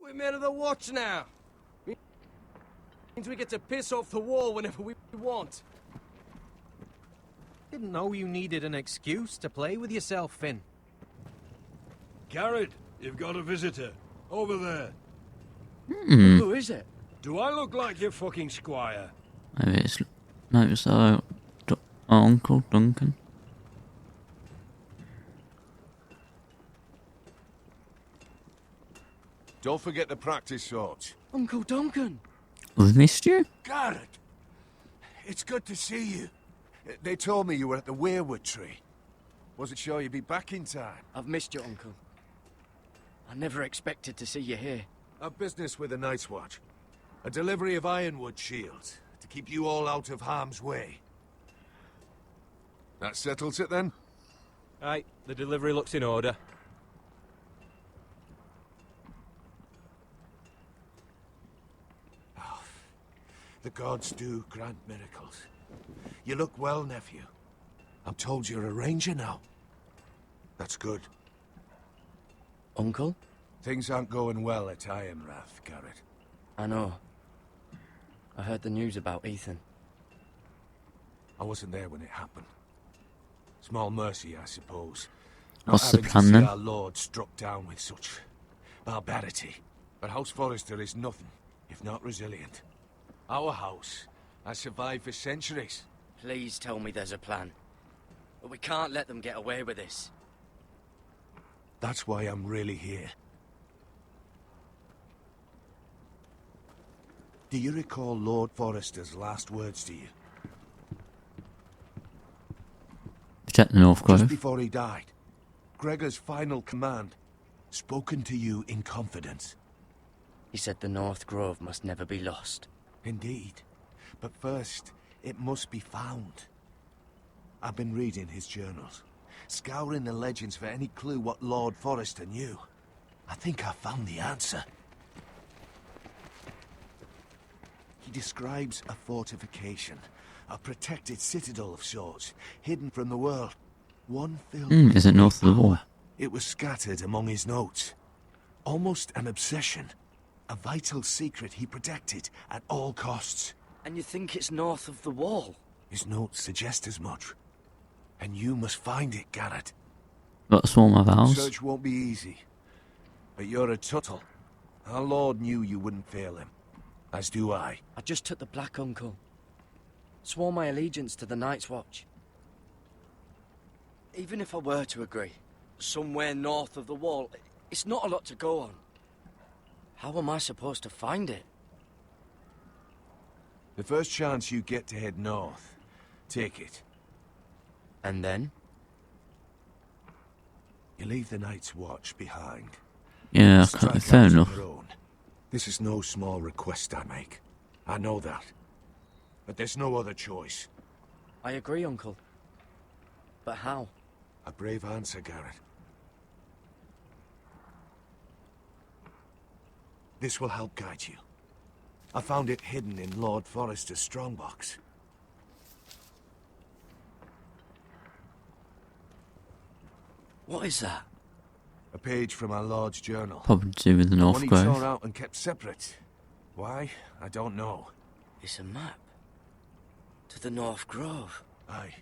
We're men of the watch now. Means we get to piss off the wall whenever we want. Didn't know you needed an excuse to play with yourself, Finn. Garrett, you've got a visitor. Over there. Who is it? Do I look like your fucking squire? Maybe it's our Uncle Duncan. Don't forget to practice, Sorts. Uncle Duncan. We've missed you? Garrett! It's good to see you. They told me you were at the weirwood tree. Wasn't sure you'd be back in time. I've missed you, Uncle. I never expected to see you here. A business with the Night's Watch. A delivery of ironwood shields to keep you all out of harm's way. That settles it then? Aye, the delivery looks in order. The gods do grant miracles. You look well, nephew. I'm told you're a ranger now. That's good. Uncle? Things aren't going well at Ironrath, Garrett. I know. I heard the news about Ethan. I wasn't there when it happened. Small mercy, I suppose. What's the Not plan having to see then? our lord struck down with such barbarity. But House Forrester is nothing, if not resilient. Our house has survived for centuries. Please tell me there's a plan. But we can't let them get away with this. That's why I'm really here. Do you recall Lord Forrester's last words to you? Protect the North Just Grove. before he died, Gregor's final command, spoken to you in confidence. He said the North Grove must never be lost. Indeed. But first, it must be found. I've been reading his journals, scouring the legends for any clue what Lord Forrester knew. I think I found the answer. He describes a fortification, a protected citadel of sorts, hidden from the world. One filled with Is it north of the wall? power. It was scattered among his notes. Almost an obsession. A vital secret he protected at all costs. And you think it's north of the wall? His notes suggest as much. And you must find it, Garrett. Got to swarm my vows. Search won't be easy. But you're a Tuttle. Our Lord knew you wouldn't fail him. As do I. I just took the black, Uncle. Swore my allegiance to the Night's Watch. Even if I were to agree, somewhere north of the wall, it's not a lot to go on. How am I supposed to find it? The first chance you get to head north, take it. And then? You leave the Night's Watch behind. Yeah, Strike fair out on enough. your own. This is no small request I make. I know that. But there's no other choice. I agree, Uncle. But how? A brave answer, Garrett. This will help guide you. I found it hidden in Lord Forrester's strongbox. What is that? A page from our Lord's journal. Probably to do with the North One he Grove. tore out and kept separate. Why? I don't know. It's a map. To the North Grove. Aye.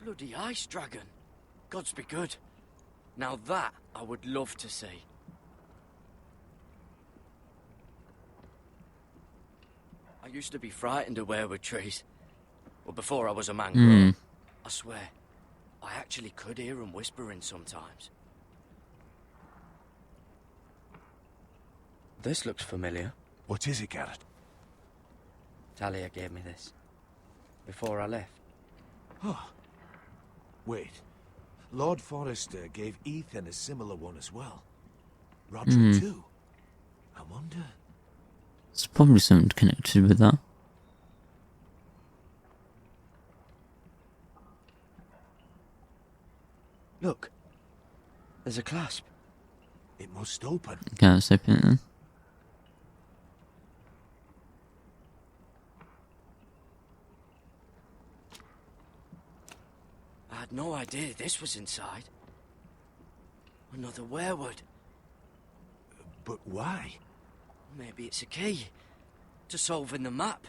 Bloody ice dragon. Gods be good. Now that I would love to see. I used to be frightened of weirwood trees. Well, before I was a man grown. I swear, I actually could hear them whispering sometimes. This looks familiar. What is it, Garrett? Talia gave me this. Before I left. Oh. Wait. Lord Forrester gave Ethan a similar one as well. Roger too. I wonder... It's probably something connected with that. Look. There's a clasp. It must open. Can't open it then. had no idea this was inside. Another werewood. But why? Maybe it's a key to solving the map.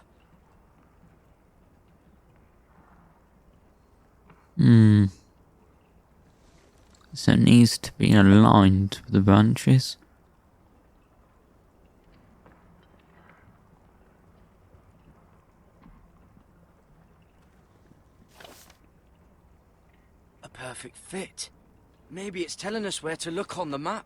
So it needs to be aligned with the branches. A perfect fit. Maybe it's telling us where to look on the map.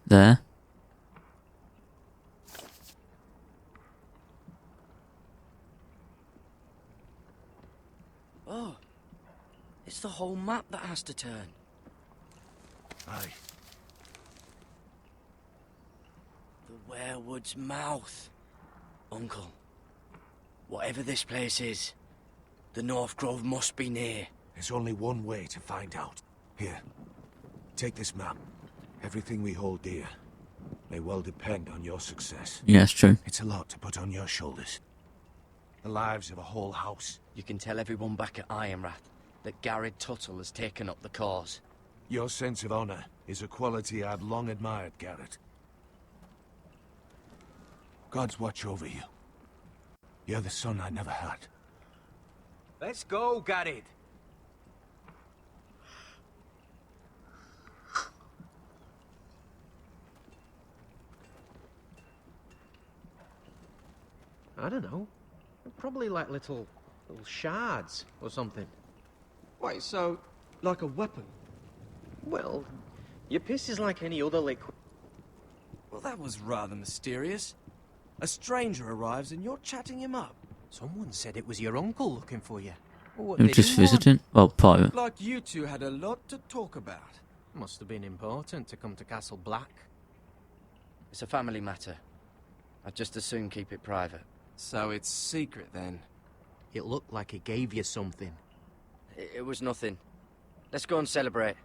There. Oh, it's the whole map that has to turn. Aye. The werewood's mouth. Uncle, whatever this place is, the North Grove must be near. There's only one way to find out. Here, take this map. Everything we hold dear may well depend on your success. Yeah, it's true. It's a lot to put on your shoulders. The lives of a whole house. You can tell everyone back at Ironrath that Garrett Tuttle has taken up the cause. Your sense of honor is a quality I've long admired, Garrett. God's watch over you. You're the son I never had. Let's go, Garrett. I don't know. Probably like little shards or something. Wait, so, like a weapon? Well, your piss is like any other liquid. Well, that was rather mysterious. A stranger arrives and you're chatting him up. Someone said it was your uncle looking for you. What We're did just he want? visiting. Well, private. Like you two had a lot to talk about. Must have been important to come to Castle Black. It's a family matter. I'd just as soon keep it private. So it's secret then? It looked like he gave you something. It was nothing. Let's go and celebrate.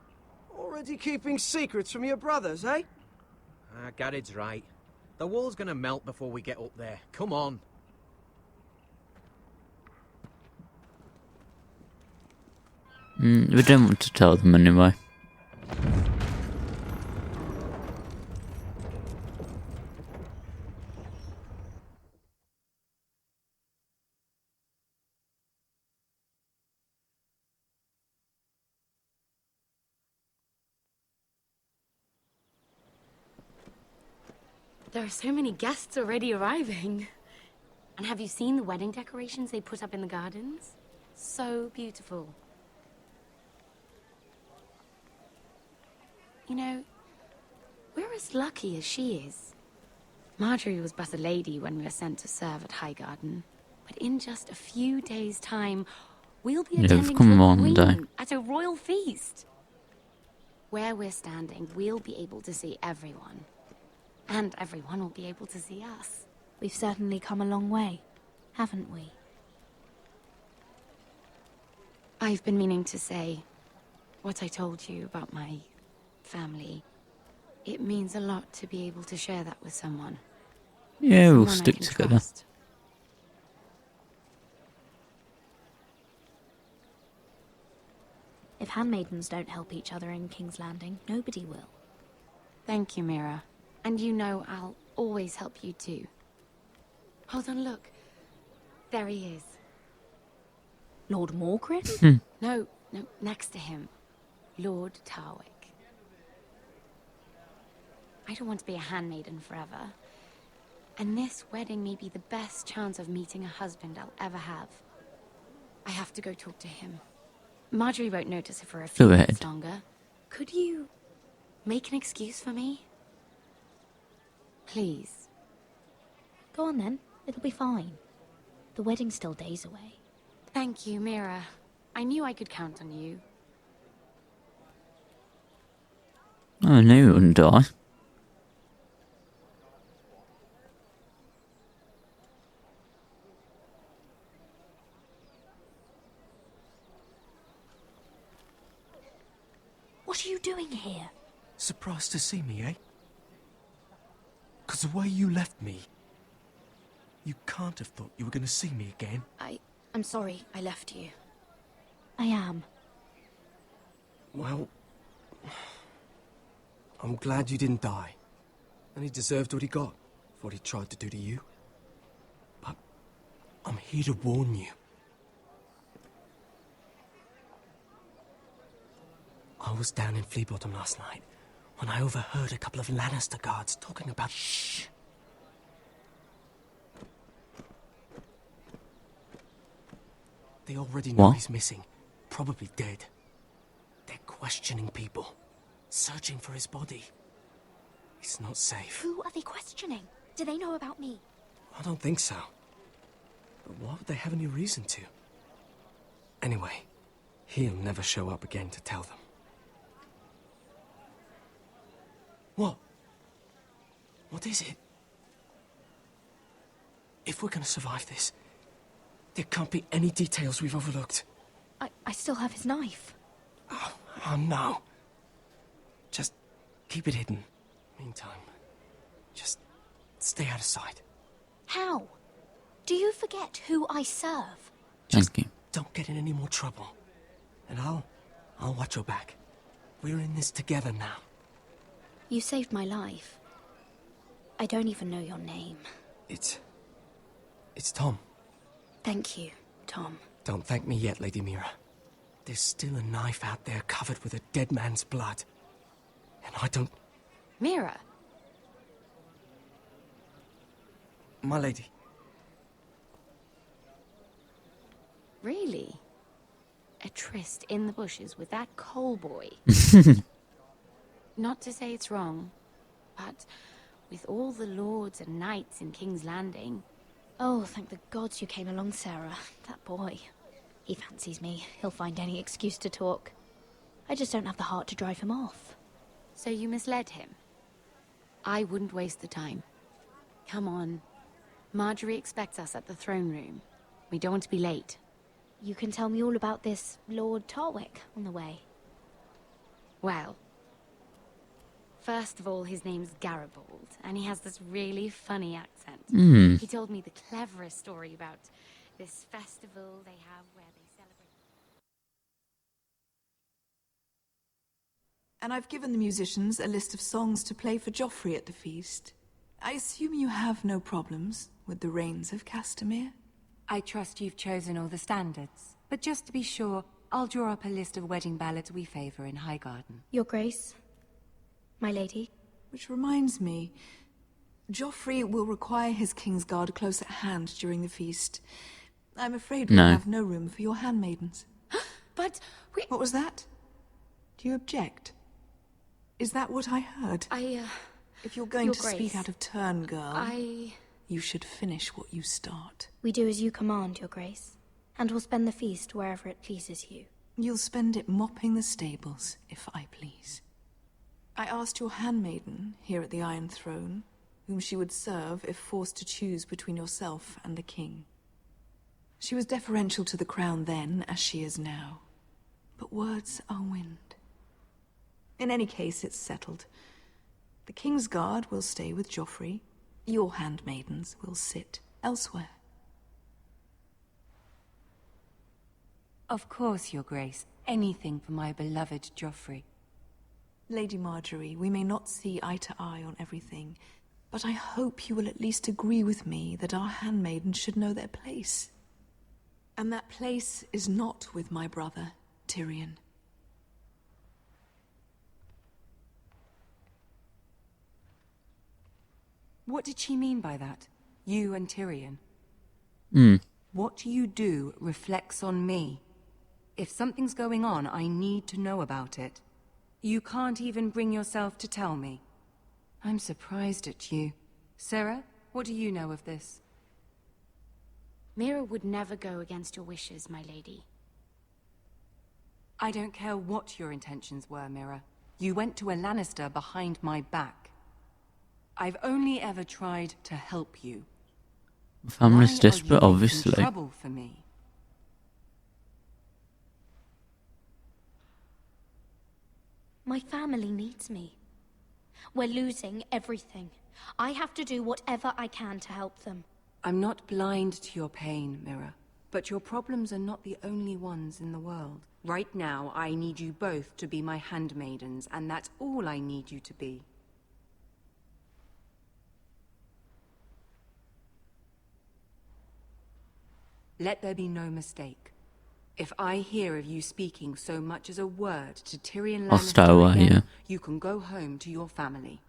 Already keeping secrets from your brothers, eh? Garrett's right. The wall's gonna melt before we get up there. Come on. We don't want to tell them anyway. There are so many guests already arriving. And have you seen the wedding decorations they put up in the gardens? So beautiful. You know, we're as lucky as she is. Marjorie was but a lady when we were sent to serve at Highgarden. But in just a few days' time, we'll be Yeah, attending come to a on, queen Day. at a royal feast. Where we're standing, we'll be able to see everyone. And everyone will be able to see us. We've certainly come a long way, haven't we? I've been meaning to say what I told you about my family. It means a lot to be able to share that with someone. Yeah, we'll Someone I stick can together. trust. If handmaidens don't help each other in King's Landing, nobody will. Thank you, Mira. And you know I'll always help you too. Hold on, look. There he is. Lord Morgrim? No, next to him. Lord Tarwick. I don't want to be a handmaiden forever. And this wedding may be the best chance of meeting a husband I'll ever have. I have to go talk to him. Marjorie won't notice it for a few Go minutes ahead. longer. Could you make an excuse for me? Please. Go on then, it'll be fine. The wedding's still days away. Thank you, Mira. I knew I could count on you. Oh, no, you wouldn't die. What's What are you doing here? Surprised to see me, eh? 'Cause the way you left me, you can't have thought you were gonna see me again. I'm sorry I left you. I am. Well, I'm glad you didn't die. And he deserved what he got for what he tried to do to you. But I'm here to warn you. I was down in Flea Bottom last night when I overheard a couple of Lannister guards talking about... Shh! They already know What? he's missing. Probably dead. They're questioning people. Searching for his body. He's not safe. Who are they questioning? Do they know about me? I don't think so. But why would they have any reason to? Anyway, he'll never show up again to tell them. What? What is it? If we're gonna survive this, there can't be any details we've overlooked. I still have his knife. Oh no. Just keep it hidden. Meantime, just stay out of sight. How? Do you forget who I serve? Thank you. Don't get in any more trouble. And I'll watch your back. We're in this together now. You saved my life. I don't even know your name. It's Tom. Thank you, Tom. Don't thank me yet, Lady Mira. There's still a knife out there covered with a dead man's blood. And I don't... Mira, My lady. really? A tryst in the bushes with that coal boy? Not to say it's wrong, but with all the lords and knights in King's Landing... Oh, thank the gods you came along, Sarah. That boy. He fancies me. He'll find any excuse to talk. I just don't have the heart to drive him off. So you misled him? I wouldn't waste the time. Come on. Marjorie expects us at the throne room. We don't want to be late. You can tell me all about this Lord Tarwick on the way. Well, first of all, his name's Garibald, and he has this really funny accent. He told me the cleverest story about this festival they have where they celebrate... And I've given the musicians a list of songs to play for Joffrey at the feast. I assume you have no problems with the Rains of Castamere? I trust you've chosen all the standards. But just to be sure, I'll draw up a list of wedding ballads we favour in Highgarden. Your Grace, my lady. Which reminds me, Joffrey will require his Kingsguard close at hand during the feast. I'm afraid we have no room for your handmaidens. But we... What was that? Do you object? Is that what I heard? If you're going to speak out of turn, girl, you should finish what you start. We do as you command, Your Grace, and we'll spend the feast wherever it pleases you. You'll spend it mopping the stables, if I please. I asked your handmaiden, here at the Iron Throne, whom she would serve if forced to choose between yourself and the king. She was deferential to the crown then, as she is now. But words are wind. In any case, it's settled. The Kingsguard will stay with Joffrey. Your handmaidens will sit elsewhere. Of course, Your Grace. Anything for my beloved Joffrey. Lady Marjorie, we may not see eye to eye on everything, but I hope you will at least agree with me that our handmaidens should know their place. And that place is not with my brother, Tyrion. What did she mean by that? You and Tyrion? What you do reflects on me. If something's going on, I need to know about it. You can't even bring yourself to tell me. I'm surprised at you. Sarah, what do you know of this? Mira would never go against your wishes, my lady. I don't care what your intentions were, Mira. You went to a Lannister behind my back. I've only ever tried to help you. Family's Why desperate, are you obviously. making trouble for me? My family needs me. We're losing everything. I have to do whatever I can to help them. I'm not blind to your pain, Mirror. But your problems are not the only ones in the world. Right now, I need you both to be my handmaidens, and that's all I need you to be. Let there be no mistake. If I hear of you speaking so much as a word to Tyrion I'll stay away, Lannister again, yeah. you can go home to your family.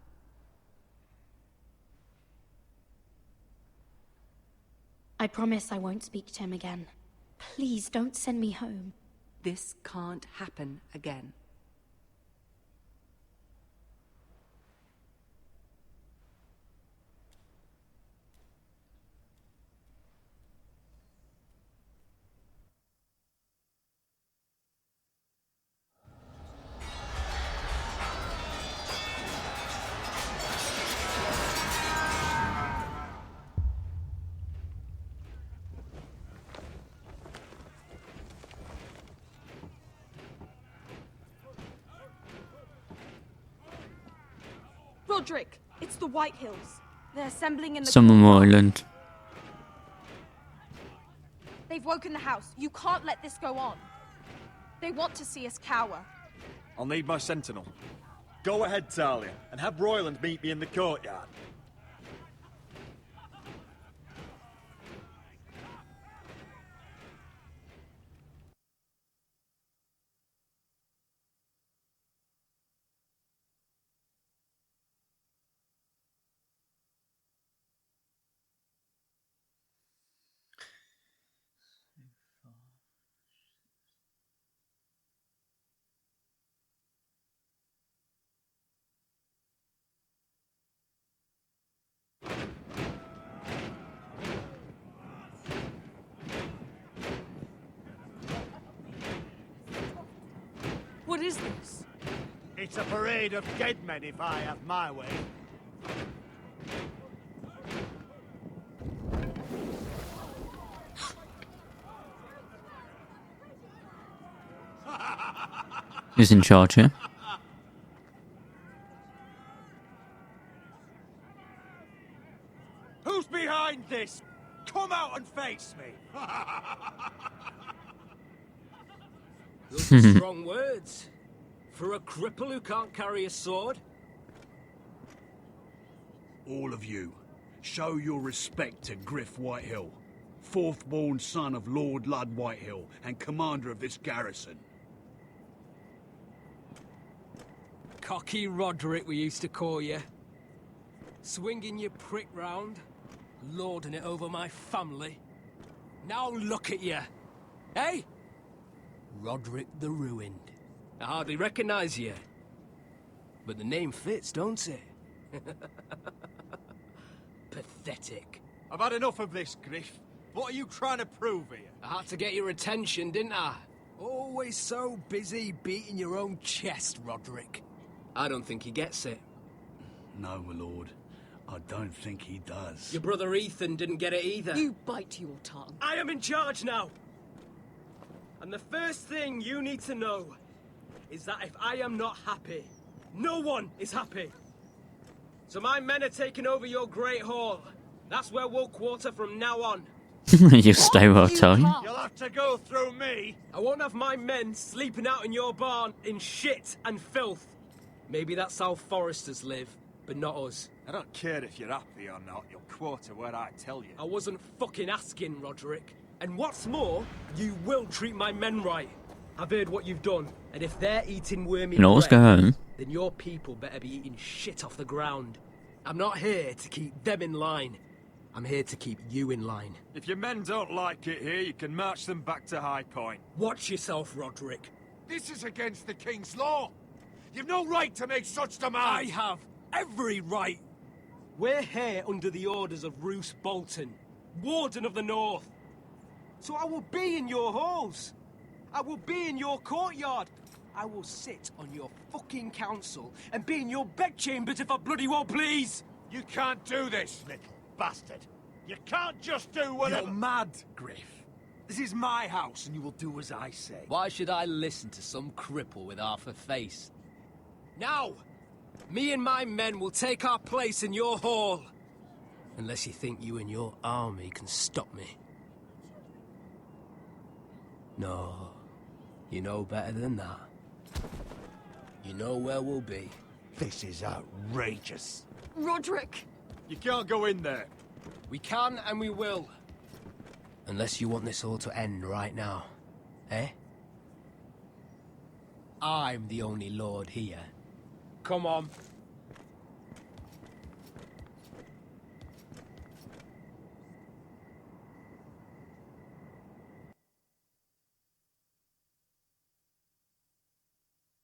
I promise I won't speak to him again. Please don't send me home. This can't happen again. Roderick, it's the White Hills. They're assembling in the Summer Island. They've woken the house. You can't let this go on. They want to see us cower. I'll need my sentinel. Go ahead, Talia, and have Royland meet me in the courtyard. What is this? It's a parade of dead men if I have my way. Who's in charge here? Who's behind this? Come out and face me! Those are strong words. For a cripple who can't carry a sword? All of you, show your respect to Griff Whitehill, fourth-born son of Lord Ludd Whitehill and commander of this garrison. Cocky Roderick, we used to call you. Swinging your prick round, lording it over my family. Now look at you. Hey? Roderick the Ruined. I hardly recognise you. But the name fits, don't it? Pathetic. I've had enough of this, Griff. What are you trying to prove here? I had to get your attention, didn't I? Always so busy beating your own chest, Roderick. I don't think he gets it. No, my lord. I don't think he does. Your brother Ethan didn't get it either. You bite your tongue. I am in charge now! And the first thing you need to know is that if I am not happy, no one is happy. So my men are taking over your Great Hall. That's where we'll quarter from now on. You stay well, Tony. You'll have to go through me. I won't have my men sleeping out in your barn in shit and filth. Maybe that's how Foresters live, but not us. I don't care if you're happy or not, you'll quarter where I tell you. I wasn't fucking asking, Roderick. And what's more, you will treat my men right. I've heard what you've done, and if they're eating wormy You always go bread, home. then your people better be eating shit off the ground. I'm not here to keep them in line. I'm here to keep you in line. If your men don't like it here, you can march them back to High Point. Watch yourself, Roderick. This is against the King's law. You've no right to make such I demands. have every right. We're here under the orders of Roose Bolton, Warden of the North. So I will be in your halls. I will be in your courtyard. I will sit on your fucking council and be in your bedchambers if I bloody well please. You can't do this, little bastard. You can't just do whatever. You're mad, Griff. This is my house and you will do as I say. Why should I listen to some cripple with half a face? Now, me and my men will take our place in your hall. Unless you think you and your army can stop me. No, you know better than that. You know where we'll be. This is outrageous. Roderick! You can't go in there. We can and we will. Unless you want this all to end right now. Eh? I'm the only lord here. Come on.